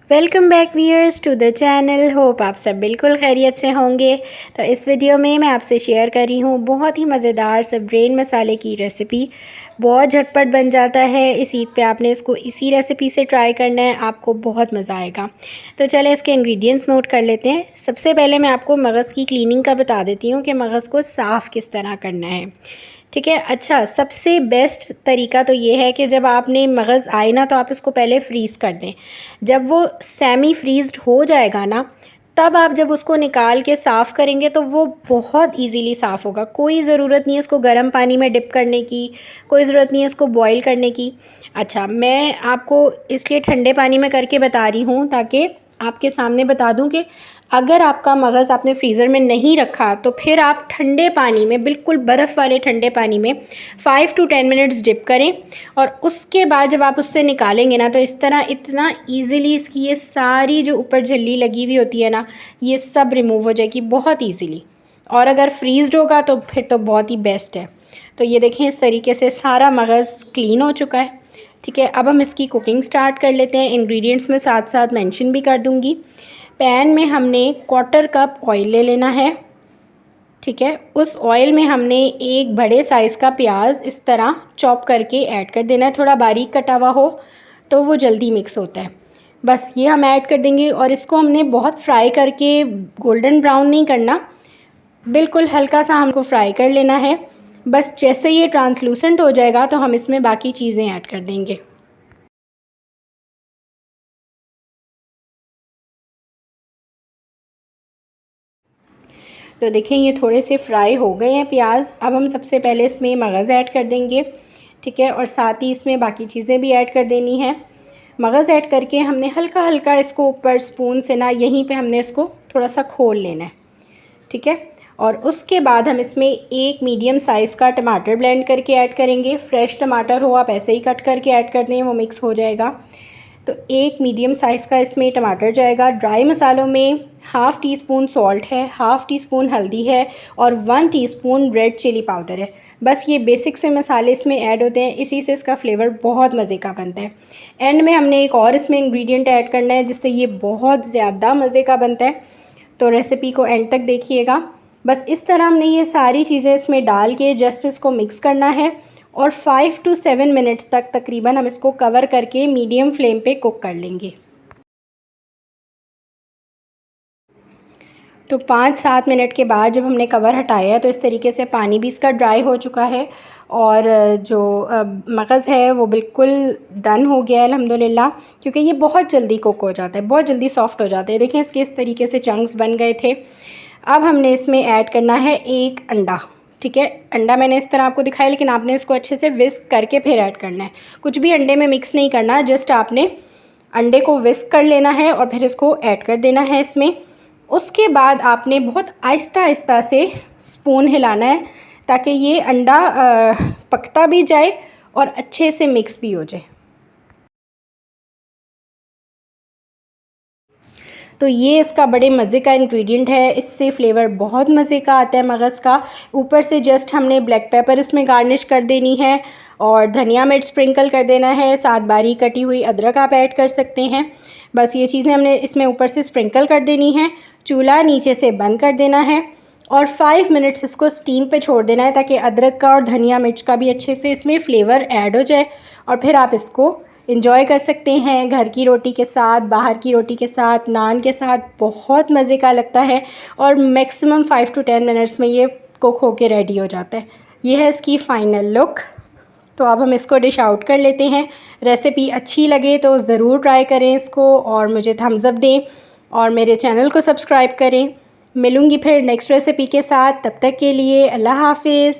Welcome back viewers to the channel. Hope आप सब बिल्कुल खैरियत से होंगे। तो इस वीडियो में मैं आपसे शेयर कर रही हूँ बहुत ही मज़ेदार सा ब्रेन मसाले की रेसिपी। बहुत झटपट बन जाता है। इस ईद पे आपने इसको इसी रेसिपी से ट्राई करना है, आपको बहुत मज़ा आएगा। तो चले इसके इंग्रेडिएंट्स नोट कर लेते हैं। सबसे पहले मैं आपको मगज़ की क्लीनिंग का बता देती हूँ कि मगज़ को साफ़ किस तरह करना है। ठीक है। अच्छा, सबसे बेस्ट तरीका तो ये है कि जब आपने मगज़ आए ना तो आप इसको पहले फ्रीज़ कर दें। जब वो सेमी फ्रीज़्ड हो जाएगा ना, तब आप जब उसको निकाल के साफ़ करेंगे तो वो बहुत इजीली साफ़ होगा। कोई ज़रूरत नहीं है इसको गर्म पानी में डिप करने की, कोई ज़रूरत नहीं है इसको बॉईल करने की। अच्छा, मैं आपको इसलिए ठंडे पानी में करके बता रही हूँ ताकि आपके सामने बता दूँ कि अगर आपका मगज़ आपने फ्रीज़र में नहीं रखा तो फिर आप ठंडे पानी में, बिल्कुल बर्फ़ वाले ठंडे पानी में 5 to 10 मिनट्स डिप करें और उसके बाद जब आप उससे निकालेंगे ना तो इस तरह इतना इजीली इसकी ये सारी जो ऊपर झिल्ली लगी हुई होती है ना, ये सब रिमूव हो जाएगी बहुत इजीली। और अगर फ्रीज़्ड होगा तो फिर तो बहुत ही बेस्ट है। तो ये देखें, इस तरीके से सारा मगज़ क्लीन हो चुका है। ठीक है, अब हम इसकी कुकिंग स्टार्ट कर लेते हैं। इंग्रेडिएंट्स में साथ साथ मेंशन भी कर दूंगी। पैन में हमने 1/4 कप ऑयल ले लेना है। ठीक है, उस ऑयल में हमने एक बड़े साइज़ का प्याज इस तरह चॉप करके ऐड कर देना है। थोड़ा बारीक कटा हुआ हो तो वो जल्दी मिक्स होता है। बस ये हम ऐड कर देंगे और इसको हमने बहुत फ्राई करके गोल्डन ब्राउन नहीं करना, बिल्कुल हल्का सा हमको फ्राई कर लेना है। बस जैसे ये ट्रांसलूसेंट हो जाएगा तो हम इसमें बाकी चीज़ें ऐड कर देंगे। तो देखें, ये थोड़े से फ्राई हो गए हैं प्याज। अब हम सबसे पहले इसमें मगज़ ऐड कर देंगे। ठीक है, और साथ ही इसमें बाकी चीज़ें भी ऐड कर देनी है। मगज़ ऐड करके हमने हल्का हल्का इसको ऊपर स्पून से ना, यहीं पे हमने इसको थोड़ा सा खोल लेना है। ठीक है, और उसके बाद हम इसमें एक मीडियम साइज़ का टमाटर ब्लेंड करके ऐड करेंगे। फ्रेश टमाटर हो, आप ऐसे ही कट करके ऐड कर दें, वो मिक्स हो जाएगा। तो एक मीडियम साइज़ का इसमें टमाटर जाएगा। ड्राई मसालों में 1/2 टीस्पून सॉल्ट है, 1/2 टीस्पून हल्दी है और 1 टीस्पून रेड चिली पाउडर है। बस ये बेसिक से मसाले इसमें ऐड होते हैं, इसी से इसका फ्लेवर बहुत मज़े का बनता है। एंड में हमने एक और इसमें इंग्रेडिएंट ऐड करना है जिससे ये बहुत ज़्यादा मज़े का बनता है। तो रेसिपी को एंड तक देखिएगा। बस इस तरह हमने ये सारी चीज़ें इसमें डाल के जस्ट इसको मिक्स करना है और 5 to 7 मिनट्स तक तकरीबन हम इसको कवर करके मीडियम फ्लेम पे कुक कर लेंगे। तो 5-7 मिनट के बाद जब हमने कवर हटाया तो इस तरीके से पानी भी इसका ड्राई हो चुका है और जो मगज़ है वो बिल्कुल डन हो गया है अल्हम्दुलिल्लाह, क्योंकि ये बहुत जल्दी कुक हो जाता है, बहुत जल्दी सॉफ्ट हो जाते हैं। देखें, इसके इस तरीके से चंक्स बन गए थे। अब हमने इसमें ऐड करना है एक अंडा। ठीक है, अंडा मैंने इस तरह आपको दिखाया, लेकिन आपने इसको अच्छे से विस्क करके फिर ऐड करना है। कुछ भी अंडे में मिक्स नहीं करना, जस्ट आपने अंडे को विस्क कर लेना है और फिर इसको ऐड कर देना है इसमें। उसके बाद आपने बहुत आहिस्ता आहिस्ता से स्पून हिलाना है ताकि ये अंडा पकता भी जाए और अच्छे से मिक्स भी हो जाए। तो ये इसका बड़े मज़े का इंग्रेडिएंट है, इससे फ्लेवर बहुत मज़े का आता है मगज़ का। ऊपर से जस्ट हमने ब्लैक पेपर इसमें गार्निश कर देनी है और धनिया मिर्च स्प्रिंकल कर देना है, साथ बारीक कटी हुई अदरक आप ऐड कर सकते हैं। बस ये चीज़ें हमने इसमें ऊपर से स्प्रिंकल कर देनी है। चूल्हा नीचे से बंद कर देना है और 5 मिनट्स इसको स्टीम पे छोड़ देना है ताकि अदरक का और धनिया मिर्च का भी अच्छे से इसमें फ्लेवर ऐड हो जाए और फिर आप इसको इंजॉय कर सकते हैं घर की रोटी के साथ, बाहर की रोटी के साथ, नान के साथ। बहुत मज़े का लगता है और मैक्सिमम 5 to 10 मिनट्स में ये कुक होके रेडी हो जाता है। ये है इसकी फ़ाइनल लुक। तो अब हम इसको डिश आउट कर लेते हैं। रेसिपी अच्छी लगे तो ज़रूर ट्राई करें इसको और मुझे थम्स अप दें और मेरे चैनल को सब्सक्राइब करें। मिलूँगी फिर नेक्स्ट रेसिपी के साथ, तब तक के लिए अल्लाह हाफ़िज़।